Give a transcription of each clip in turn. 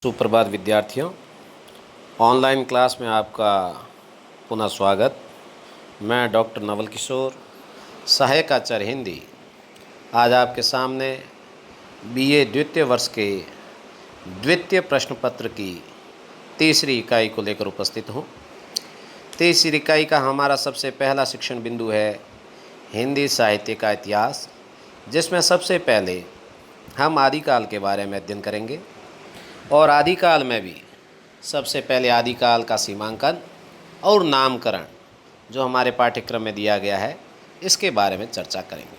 सुप्रभात विद्यार्थियों। Online class में आपका पुनः स्वागत। मैं डॉक्टर नवल किशोर, सहायक आचार्य हिंदी, आज आपके सामने बीए द्वितीय वर्ष के द्वितीय प्रश्न पत्र की तीसरी इकाई को लेकर उपस्थित हूँ। तीसरी इकाई का हमारा सबसे पहला शिक्षण बिंदु है हिंदी साहित्य का इतिहास, जिसमें सबसे पहले हम आदिकाल के बारे में अध्ययन करेंगे और आदिकाल में भी सबसे पहले आदिकाल का सीमांकन और नामकरण जो हमारे पाठ्यक्रम में दिया गया है, इसके बारे में चर्चा करेंगे।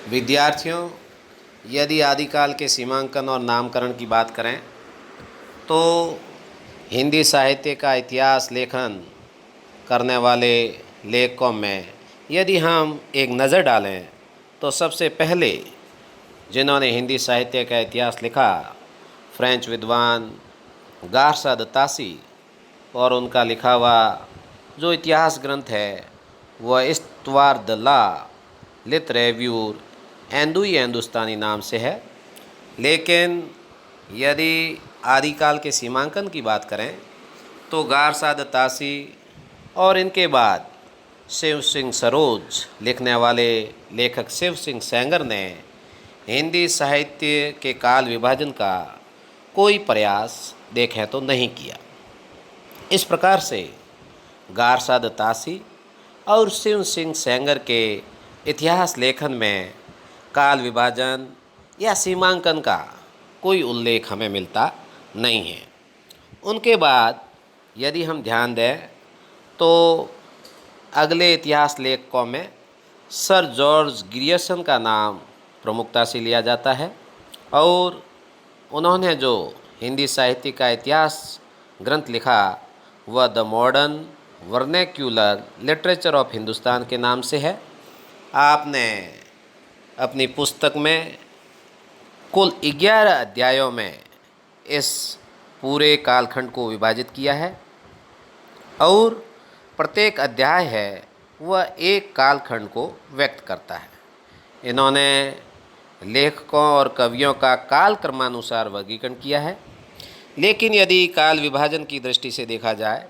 विद्यार्थियों, यदि आदिकाल के सीमांकन और नामकरण की बात करें तो हिंदी साहित्य का इतिहास लेखन करने वाले लेखकों में यदि हम एक नज़र डालें तो सबसे पहले जिन्होंने हिंदी साहित्य का इतिहास लिखा, फ्रेंच विद्वान गारसा द तासी, और उनका लिखा हुआ जो इतिहास ग्रंथ है वह इस्तवार द ला लिटरेव्यूर एंदुई हिंदुस्तानी नाम से है। लेकिन यदि आदिकाल के सीमांकन की बात करें तो गारसा द तासी और इनके बाद शिव सिंह सरोज लिखने वाले लेखक शिव सिंह सेंगर ने हिंदी साहित्य के काल विभाजन का कोई प्रयास देखें तो नहीं किया। इस प्रकार से गारसा द तासी और शिव सिंह सेंगर के इतिहास लेखन में काल विभाजन या सीमांकन का कोई उल्लेख हमें मिलता नहीं है। उनके बाद यदि हम ध्यान दें तो अगले इतिहास लेखकों में सर जॉर्ज ग्रियर्सन का नाम प्रमुखता से लिया जाता है और उन्होंने जो हिंदी साहित्य का इतिहास ग्रंथ लिखा वह the modern vernacular literature of Hindustan के नाम से है। आपने अपनी पुस्तक में कुल 11 अध्यायों में इस पूरे कालखंड को विभाजित किया है और प्रत्येक अध्याय है वह एक कालखंड को व्यक्त करता है। इन्होंने लेखकों और कवियों का काल क्रमानुसार वर्गीकरण किया है। लेकिन यदि काल विभाजन की दृष्टि से देखा जाए,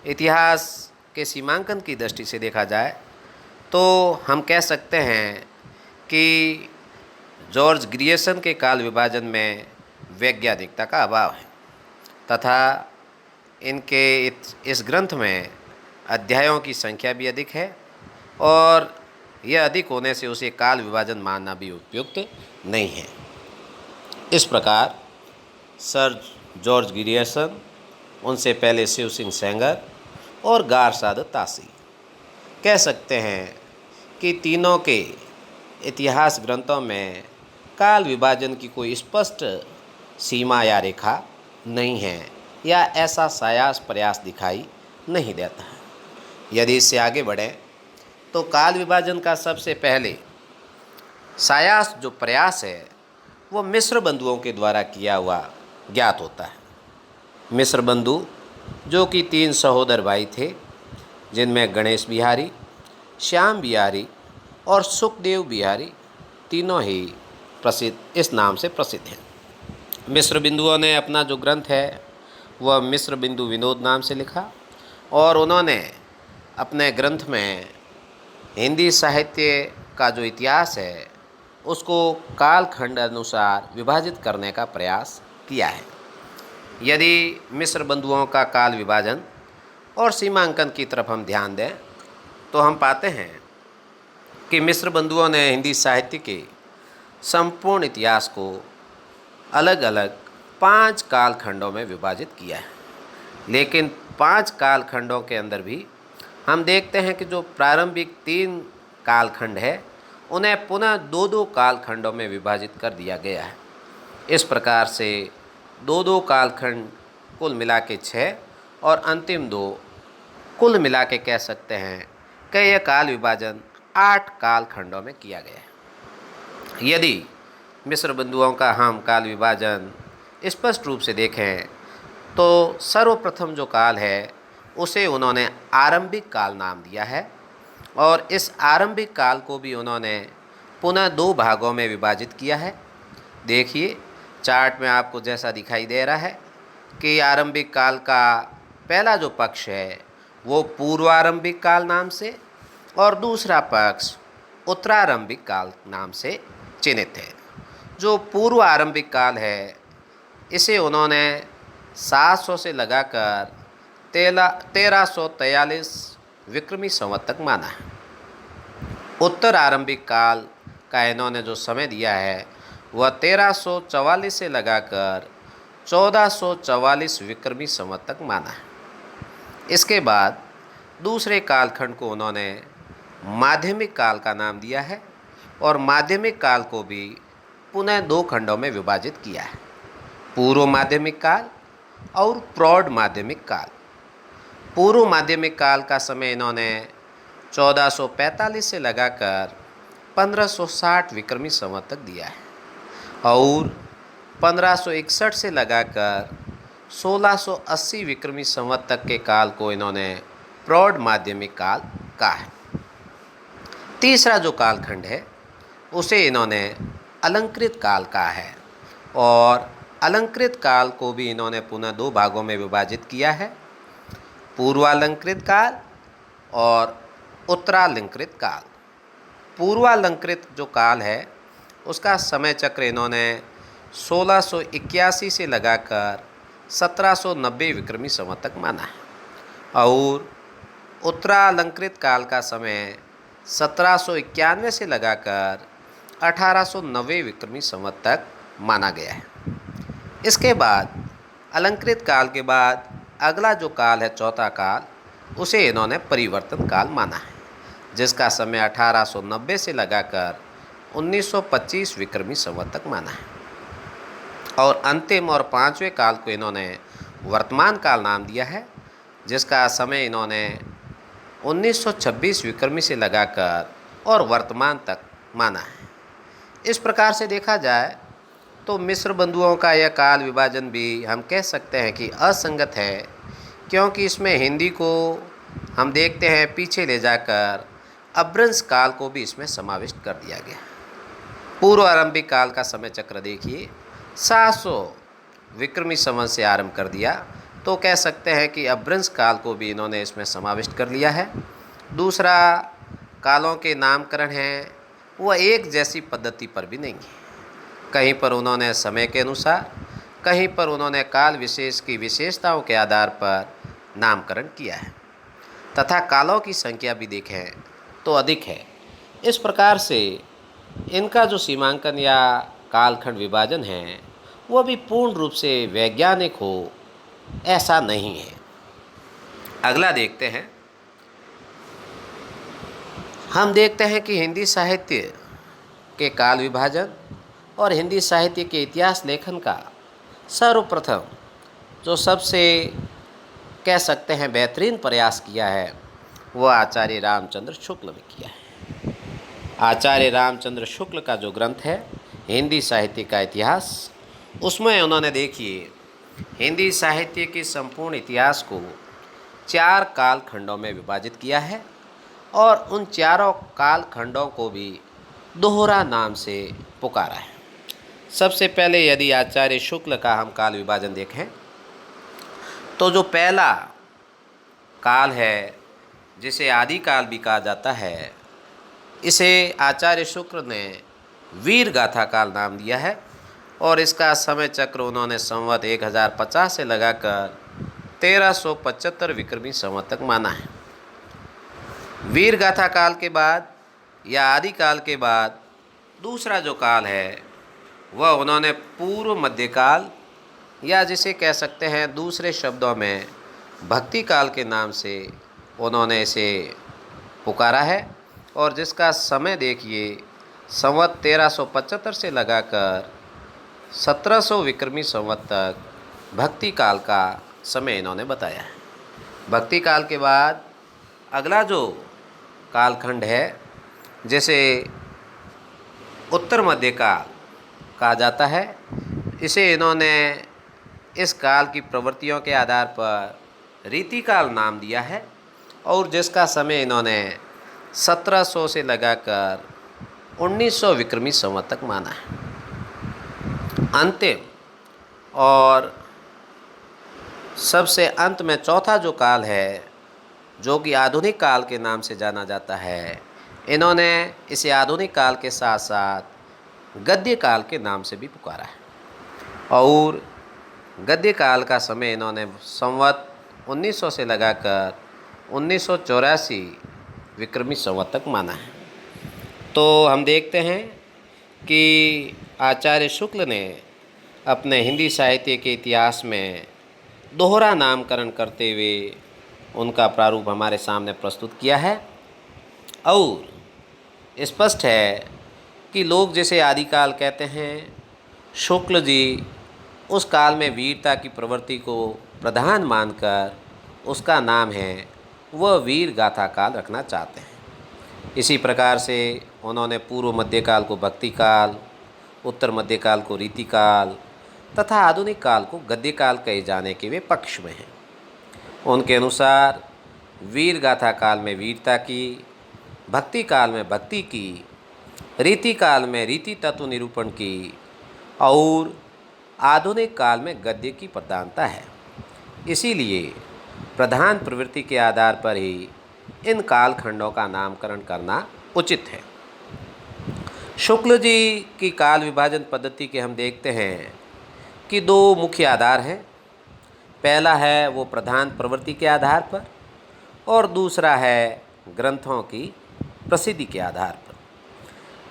इतिहास के सीमांकन की दृष्टि से देखा जाए तो हम कह सकते हैं कि जॉर्ज ग्रियर्सन के काल विभाजन में वैज्ञानिकता का अभाव है तथा इनके इस ग्रंथ में अध्यायों की संख्या भी अधिक है और यह अधिक होने से उसे काल विभाजन मानना भी उपयुक्त नहीं है। इस प्रकार सर जॉर्ज ग्रियर्सन, उनसे पहले शिव सिंह सेंगर और गारसा द तासी कह सकते हैं कि तीनों के इतिहास ग्रंथों में काल विभाजन की कोई स्पष्ट सीमा या रेखा नहीं है या ऐसा सायास प्रयास दिखाई नहीं देता है। यदि इससे आगे बढ़ें तो काल विभाजन का सबसे पहले सायास जो प्रयास है वो मिस्र बंधुओं के द्वारा किया हुआ ज्ञात होता है। मिस्र बंधु जो कि 3 सहोदर भाई थे, जिनमें गणेश बिहारी, श्याम बिहारी और सुखदेव बिहारी तीनों ही प्रसिद्ध इस नाम से प्रसिद्ध हैं। मिस्र बिंदुओं ने अपना जो ग्रंथ है वह मिस्र बिंदु विनोद नाम से लिखा और उन्होंने अपने ग्रंथ में हिंदी साहित्य का जो इतिहास है उसको कालखंड अनुसार विभाजित करने का प्रयास किया है। यदि मिस्र बंधुओं का काल विभाजन और सीमांकन की तरफ हम ध्यान दें तो हम पाते हैं कि मिस्र बंधुओं ने हिंदी साहित्य के संपूर्ण इतिहास को अलग अलग 5 कालखंडों में विभाजित किया है। लेकिन 5 कालखंडों के अंदर भी हम देखते हैं कि जो प्रारंभिक 3 कालखंड है उन्हें पुनः 2-2 कालखंडों में विभाजित कर दिया गया है। इस प्रकार से 2-2 कालखंड कुल मिला के 6 और अंतिम 2 कुल मिला के कह सकते हैं कि यह काल विभाजन 8 कालखंडों में किया गया है। यदि मिस्र बंधुओं का हम काल विभाजन स्पष्ट रूप से देखें तो सर्वप्रथम जो काल है उसे उन्होंने आरंभिक काल नाम दिया है और इस आरंभिक काल को भी उन्होंने पुनः 2 भागों में विभाजित किया है। देखिए, चार्ट में आपको जैसा दिखाई दे रहा है कि आरंभिक काल का पहला जो पक्ष है वो पूर्वारंभिक काल नाम से और दूसरा पक्ष उत्तरारंभिक काल नाम से चिन्हित है। जो पूर्व आरंभिक काल है इसे उन्होंने 700 से लगाकर 1343 विक्रमी संवत तक माना है। उत्तर आरंभिक काल का इन्होंने जो समय दिया है वह 1344 से लगाकर 1444 विक्रमी संवत तक माना है। इसके बाद दूसरे कालखंड को उन्होंने माध्यमिक काल का नाम दिया है और माध्यमिक काल को भी पुनः 2 खंडों में विभाजित किया है, पूर्व माध्यमिक काल और प्रौढ़ माध्यमिक काल। पूर्व माध्यमिक काल का समय इन्होंने 1445 से लगाकर 1560 विक्रमी संवत तक दिया है और 1561 से लगाकर 1680 विक्रमी संवत तक के काल को इन्होंने प्रौढ़ माध्यमिक काल कहा है। तीसरा जो कालखंड है उसे इन्होंने अलंकृत काल कहा है और अलंकृत काल को भी इन्होंने पुनः 2 भागों में विभाजित किया है, पूर्वालंकृत काल और उत्तरालंकृत काल। पूर्वालंकृत जो काल है उसका समय चक्र इन्होंने 1681 से लगाकर 1790 विक्रमी संवत तक माना है और उत्तरालंकृत काल का समय 1791 से लगाकर 1890 विक्रमी संवत तक माना गया है। इसके बाद अलंकृत काल के बाद अगला जो काल है चौथा काल, उसे इन्होंने परिवर्तन काल माना है, जिसका समय 1890 से लगाकर 1925 विक्रमी संवत तक माना है। और अंतिम और 5वें काल को इन्होंने वर्तमान काल नाम दिया है, जिसका समय इन्होंने 1926 विक्रमी से लगाकर और वर्तमान तक माना है। इस प्रकार से देखा जाए तो मिस्र बंधुओं का यह काल विभाजन भी हम कह सकते हैं कि असंगत है, क्योंकि इसमें हिंदी को हम देखते हैं पीछे ले जाकर अभ्रंश काल को भी इसमें समाविष्ट कर दिया गया। पूर्व आरंभिक काल का समय चक्र देखिए 700 विक्रमी संवत से आरंभ कर दिया, तो कह सकते हैं कि अभ्रंश काल को भी इन्होंने इसमें समाविष्ट कर लिया है। दूसरा कालों के नामकरण हैं वह एक जैसी पद्धति पर भी नहीं है, कहीं पर उन्होंने समय के अनुसार, कहीं पर उन्होंने काल विशेष की विशेषताओं के आधार पर नामकरण किया है तथा कालों की संख्या भी देखें तो अधिक है। इस प्रकार से इनका जो सीमांकन या कालखंड विभाजन है वह भी पूर्ण रूप से वैज्ञानिक हो ऐसा नहीं है। अगला देखते हैं, हम देखते हैं कि हिंदी साहित्य के काल विभाजन और हिंदी साहित्य के इतिहास लेखन का सर्वप्रथम जो सबसे कह सकते हैं बेहतरीन प्रयास किया है वह आचार्य रामचंद्र शुक्ल ने किया है। आचार्य रामचंद्र शुक्ल का जो ग्रंथ है हिंदी साहित्य का इतिहास, उसमें उन्होंने देखिए हिंदी साहित्य के संपूर्ण इतिहास को 4 कालखंडों में विभाजित किया है और उन चारों कालखंडों को भी दोहरा नाम से पुकारा है। सबसे पहले यदि आचार्य शुक्ल का हम काल विभाजन देखें तो जो पहला काल है जिसे आदि काल भी कहा जाता है, इसे आचार्य शुक्ल ने वीर गाथा काल नाम दिया है और इसका समय चक्र उन्होंने संवत 1050 से लगाकर 1375 विक्रमी संवत तक माना है। वीर गाथा काल के बाद या आदि काल के बाद दूसरा जो काल है वह उन्होंने पूर्व मध्यकाल या जिसे कह सकते हैं दूसरे शब्दों में भक्ति काल के नाम से उन्होंने इसे पुकारा है और जिसका समय देखिए संवत 1375 से लगाकर 1700 विक्रमी संवत तक भक्ति काल का समय इन्होंने बताया है। भक्ति काल के बाद अगला जो कालखंड है जिसे उत्तर मध्य काल कहा जाता है, इसे इन्होंने इस काल की प्रवृत्तियों के आधार पर रीति काल नाम दिया है और जिसका समय इन्होंने 1700 से लगाकर 1900 विक्रमी संवत तक माना है। अंतिम और सबसे अंत में चौथा जो काल है, जो कि आधुनिक काल के नाम से जाना जाता है, इन्होंने इसे आधुनिक काल के साथ साथ गद्य काल के नाम से भी पुकारा है। और गद्य काल का समय इन्होंने संवत 1900 से लगाकर 1984 विक्रमी संवत तक माना है। तो हम देखते हैं कि आचार्य शुक्ल ने अपने हिंदी साहित्य के इतिहास में दोहरा नामकरण करते हुए उनका प्रारूप हमारे सामने प्रस्तुत किया है। और स्पष्ट है कि लोग जिसे आदिकाल कहते हैं, शुक्ल जी उस काल में वीरता की प्रवृत्ति को प्रधान मानकर उसका नाम है वह वीर गाथा काल रखना चाहते हैं। इसी प्रकार से उन्होंने पूर्व मध्यकाल को भक्ति काल, उत्तर मध्यकाल को रीति काल तथा आधुनिक काल को गद्य काल कहे जाने के वे पक्ष में हैं। उनके अनुसार वीर गाथा काल में वीरता की, भक्ति काल में भक्ति की, रीति काल में रीति तत्व निरूपण की और आधुनिक काल में गद्य की प्रधानता है। इसीलिए प्रधान प्रवृत्ति के आधार पर ही इन कालखंडों का नामकरण करना उचित है। शुक्ल जी की काल विभाजन पद्धति के हम देखते हैं कि दो मुख्य आधार हैं। पहला है वो प्रधान प्रवृत्ति के आधार पर और दूसरा है ग्रंथों की प्रसिद्धि के आधार पर।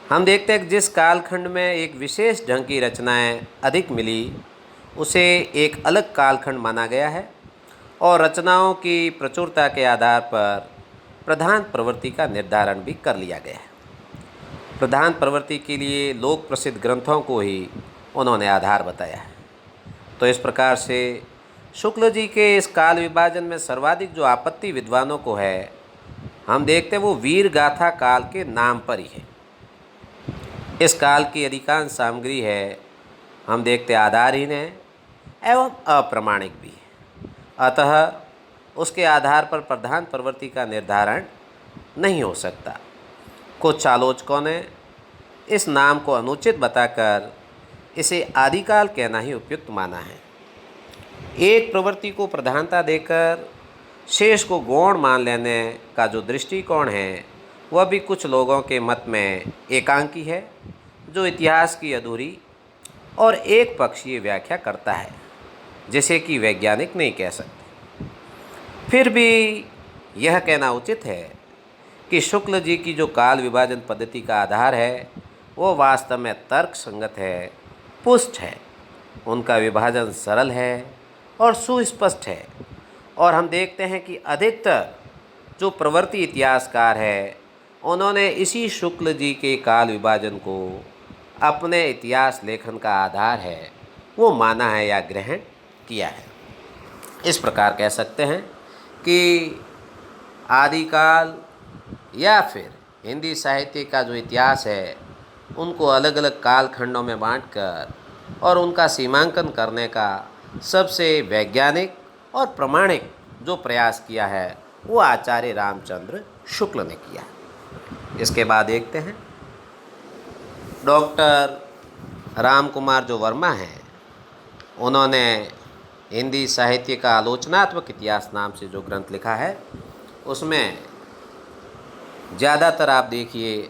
हम देखते हैं कि जिस कालखंड में एक विशेष ढंग की रचनाएं अधिक मिली उसे एक अलग कालखंड माना गया है और रचनाओं की प्रचुरता के आधार पर प्रधान प्रवृत्ति का निर्धारण भी कर लिया गया है। प्रधान प्रवृत्ति के लिए लोक प्रसिद्ध ग्रंथों को ही उन्होंने आधार बताया है। तो इस प्रकार से शुक्ल जी के इस काल विभाजन में सर्वाधिक जो आपत्ति विद्वानों को है, हम देखते हैं वो वीर गाथा काल के नाम पर ही है। इस काल की अधिकांश सामग्री है, हम देखते आधारहीन है एवं अप्रामाणिक भी है। अतः उसके आधार पर प्रधान प्रवृत्ति का निर्धारण नहीं हो सकता। कुछ आलोचकों ने इस नाम को अनुचित बताकर इसे आदिकाल कहना ही उपयुक्त माना है। एक प्रवृत्ति को प्रधानता देकर शेष को गौण मान लेने का जो दृष्टिकोण है वह भी कुछ लोगों के मत में एकांकी है, जो इतिहास की अधूरी और एक पक्षीय व्याख्या करता है, जिसे कि वैज्ञानिक नहीं कह सकते। फिर भी यह कहना उचित है कि शुक्ल जी की जो काल विभाजन पद्धति का आधार है वो वास्तव में तर्क संगत है, पुष्ट है। उनका विभाजन सरल है और सुस्पष्ट है। और हम देखते हैं कि अधिकतर जो प्रवृत्ति इतिहासकार है उन्होंने इसी शुक्ल जी के काल विभाजन को अपने इतिहास लेखन का आधार है वो माना है या ग्रहण किया है। इस प्रकार कह सकते हैं कि आदिकाल या फिर हिंदी साहित्य का जो इतिहास है उनको अलग अलग कालखंडों में बांटकर और उनका सीमांकन करने का सबसे वैज्ञानिक और प्रमाणिक जो प्रयास किया है वो आचार्य रामचंद्र शुक्ल ने किया। इसके बाद देखते हैं डॉक्टर राम कुमार जो वर्मा हैं, उन्होंने हिंदी साहित्य का आलोचनात्मक इतिहास नाम से जो ग्रंथ लिखा है उसमें ज़्यादातर आप देखिए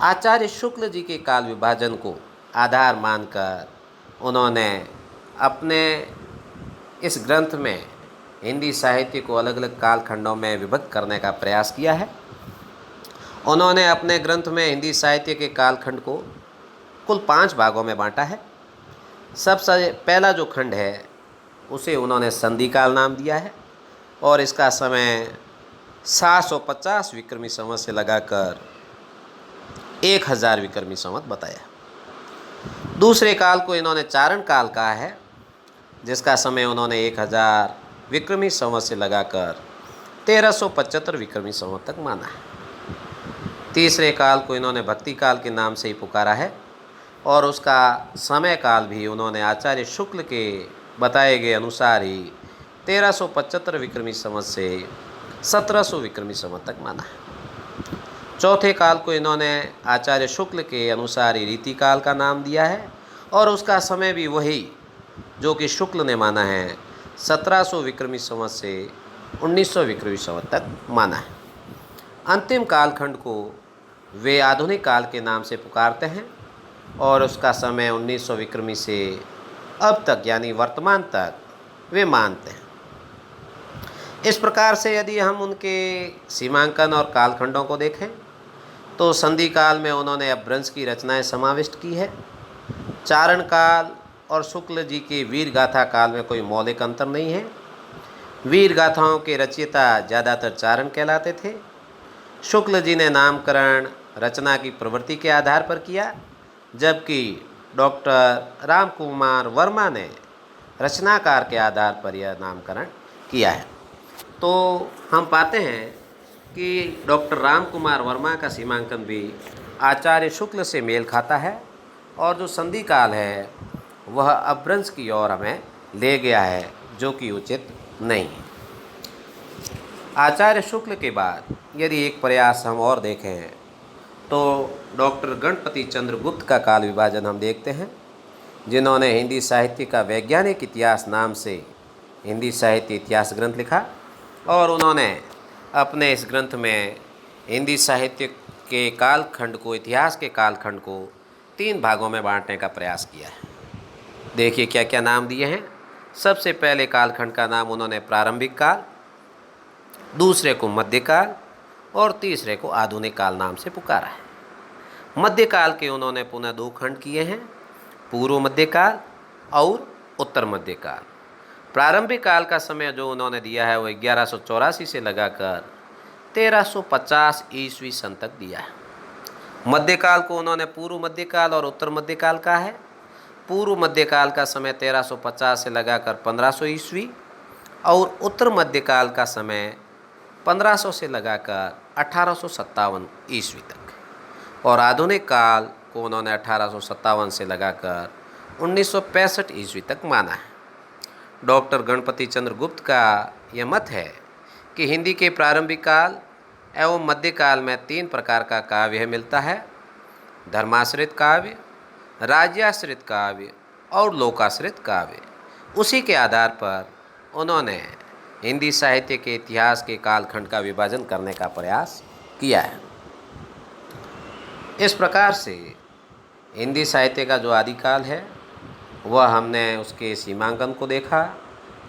आचार्य शुक्ल जी के काल विभाजन को आधार मानकर उन्होंने अपने इस ग्रंथ में हिंदी साहित्य को अलग अलग कालखंडों में विभक्त करने का प्रयास किया है। उन्होंने अपने ग्रंथ में हिंदी साहित्य के कालखंड को कुल 5 भागों में बांटा है। सबसे पहला जो खंड है उसे उन्होंने संधि काल नाम दिया है और इसका समय 750 विक्रमी संवत से लगाकर 1000 विक्रमी संवत बताया। दूसरे काल को इन्होंने चारण काल कहा है, जिसका समय उन्होंने 1000 विक्रमी संवत से लगाकर 1375 विक्रमी संवत तक माना है। तीसरे काल को इन्होंने भक्ति काल के नाम से ही पुकारा है और उसका समय काल भी उन्होंने आचार्य शुक्ल के बताए गए अनुसार ही 1375 विक्रमी संवत से 1700 विक्रमी संवत तक माना है। चौथे काल को इन्होंने आचार्य शुक्ल के अनुसार ही रीति काल का नाम दिया है और उसका समय भी वही जो कि शुक्ल ने माना है 1700 विक्रमी संवत से 1900 विक्रमी संवत तक माना है। अंतिम कालखंड को वे आधुनिक काल के नाम से पुकारते हैं और उसका समय 1900 विक्रमी से अब तक यानी वर्तमान तक वे मानते हैं। इस प्रकार से यदि हम उनके सीमांकन और कालखंडों को देखें तो संधि काल में उन्होंने अपभ्रंश की रचनाएं समाविष्ट की है। चारण काल और शुक्ल जी के वीर गाथा काल में कोई मौलिक अंतर नहीं है। वीर गाथाओं के रचयिता ज़्यादातर चारण कहलाते थे। शुक्ल जी ने नामकरण रचना की प्रवृत्ति के आधार पर किया, जबकि डॉक्टर राम कुमार वर्मा ने रचनाकार के आधार पर यह नामकरण किया है। तो हम पाते हैं कि डॉक्टर राम कुमार वर्मा का सीमांकन भी आचार्य शुक्ल से मेल खाता है और जो संधि काल है वह अपभ्रंश की ओर हमें ले गया है, जो कि उचित नहीं है। आचार्य शुक्ल के बाद यदि एक प्रयास हम और देखें तो डॉक्टर गणपति चंद्र गुप्त का काल विभाजन हम देखते हैं, जिन्होंने हिंदी साहित्य का वैज्ञानिक इतिहास नाम से हिंदी साहित्य इतिहास ग्रंथ लिखा और उन्होंने अपने इस ग्रंथ में हिंदी साहित्य के कालखंड को, इतिहास के कालखंड को 3 भागों में बांटने का प्रयास किया है। देखिए क्या क्या नाम दिए हैं। सबसे पहले कालखंड का नाम उन्होंने प्रारंभिक काल, दूसरे को मध्यकाल और तीसरे को आधुनिक काल नाम से पुकारा है। मध्यकाल के उन्होंने पुनः 2 खंड किए हैं, पूर्व मध्यकाल और उत्तर मध्यकाल। प्रारंभिक काल का समय जो उन्होंने दिया है वो 1184 से लगाकर 1350 ईस्वी सन तक दिया है। मध्यकाल को उन्होंने पूर्व मध्यकाल और उत्तर मध्यकाल कहा है। पूर्व मध्यकाल का समय 1350 से लगाकर 1500 ईस्वी और उत्तर मध्यकाल का समय 1500 से लगाकर 1857 ईस्वी तक और आधुनिक काल को उन्होंने 1857 से लगाकर 1965 ईस्वी तक माना है। डॉक्टर गणपति चंद्र गुप्त का यह मत है कि हिंदी के प्रारंभिक काल एवं मध्यकाल में 3 प्रकार का काव्य मिलता है: धर्माश्रित काव्य, राज्याश्रित काव्य और लोकाश्रित काव्य। उसी के आधार पर उन्होंने हिंदी साहित्य के इतिहास के कालखंड का विभाजन करने का प्रयास किया है। इस प्रकार से हिंदी साहित्य का जो आदिकाल है वह हमने उसके सीमांकन को देखा,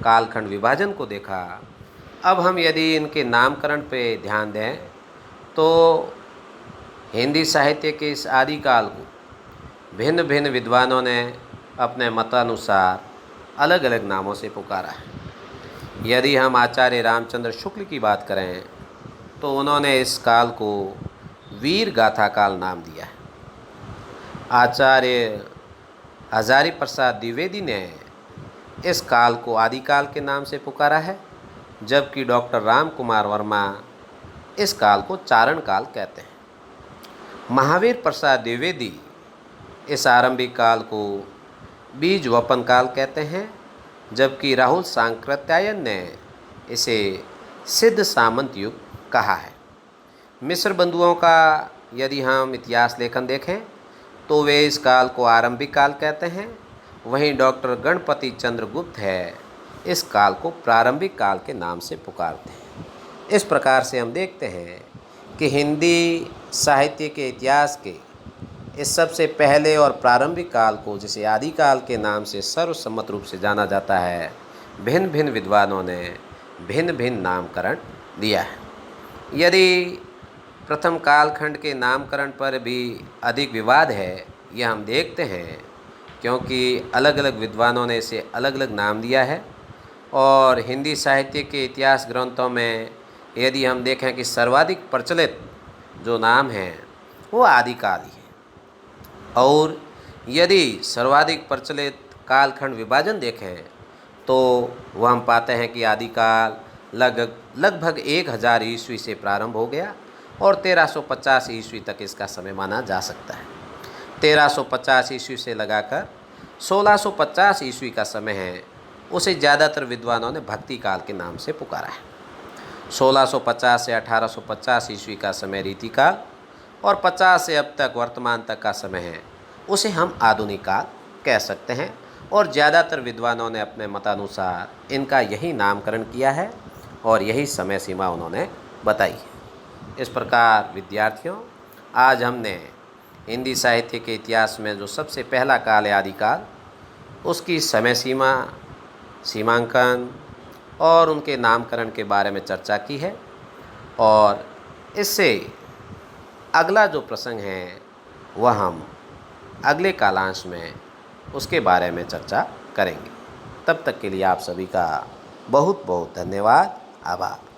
कालखंड विभाजन को देखा। अब हम यदि इनके नामकरण पे ध्यान दें तो हिंदी साहित्य के इस आदिकाल को भिन्न भिन्न विद्वानों ने अपने मतानुसार अलग अलग नामों से पुकारा है। यदि हम आचार्य रामचंद्र शुक्ल की बात करें तो उन्होंने इस काल को वीर गाथा काल नाम दिया है। आचार्य हजारी प्रसाद द्विवेदी ने इस काल को आदिकाल के नाम से पुकारा है, जबकि डॉक्टर राम कुमार वर्मा इस काल को चारण काल कहते हैं। महावीर प्रसाद द्विवेदी इस आरंभिक काल को बीज वपन काल कहते हैं, जबकि राहुल सांकृत्यायन ने इसे सिद्ध सामंत युग कहा है। मिस्र बंधुओं का यदि हम इतिहास लेखन देखें तो वे इस काल को आरंभिक काल कहते हैं, वहीं डॉक्टर गणपति चंद्र गुप्त है इस काल को प्रारंभिक काल के नाम से पुकारते हैं। इस प्रकार से हम देखते हैं कि हिंदी साहित्य के इतिहास के इस सबसे पहले और प्रारंभिक काल को, जिसे आदिकाल के नाम से सर्वसम्मत रूप से जाना जाता है, भिन्न भिन्न विद्वानों ने भिन्न भिन्न नामकरण दिया है। यदि प्रथम कालखंड के नामकरण पर भी अधिक विवाद है, यह हम देखते हैं क्योंकि अलग अलग विद्वानों ने इसे अलग अलग नाम दिया है। और हिंदी साहित्य के इतिहास ग्रंथों में यदि हम देखें कि सर्वाधिक प्रचलित जो नाम है वो आदिकाल ही है। और यदि सर्वाधिक प्रचलित कालखंड विभाजन देखें तो वह हम पाते हैं कि आदिकाल लगभग 1000 ईस्वी से प्रारंभ हो गया और 1350 ईस्वी तक इसका समय माना जा सकता है। 1350 ईस्वी से लगाकर 1650 ईस्वी का समय है, उसे ज़्यादातर विद्वानों ने भक्ति काल के नाम से पुकारा है। 1650 से 1850 ईस्वी का समय रीति काल और 50 से अब तक वर्तमान तक का समय है, उसे हम आधुनिक काल कह सकते हैं। और ज़्यादातर विद्वानों ने अपने मतानुसार इनका यही नामकरण किया है और यही समय सीमा उन्होंने बताई है। इस प्रकार विद्यार्थियों, आज हमने हिंदी साहित्य के इतिहास में जो सबसे पहला काल है आदिकाल, उसकी समय सीमा, सीमांकन और उनके नामकरण के बारे में चर्चा की है। और इससे अगला जो प्रसंग है वह हम अगले कालांश में उसके बारे में चर्चा करेंगे। तब तक के लिए आप सभी का बहुत बहुत धन्यवाद, आभार।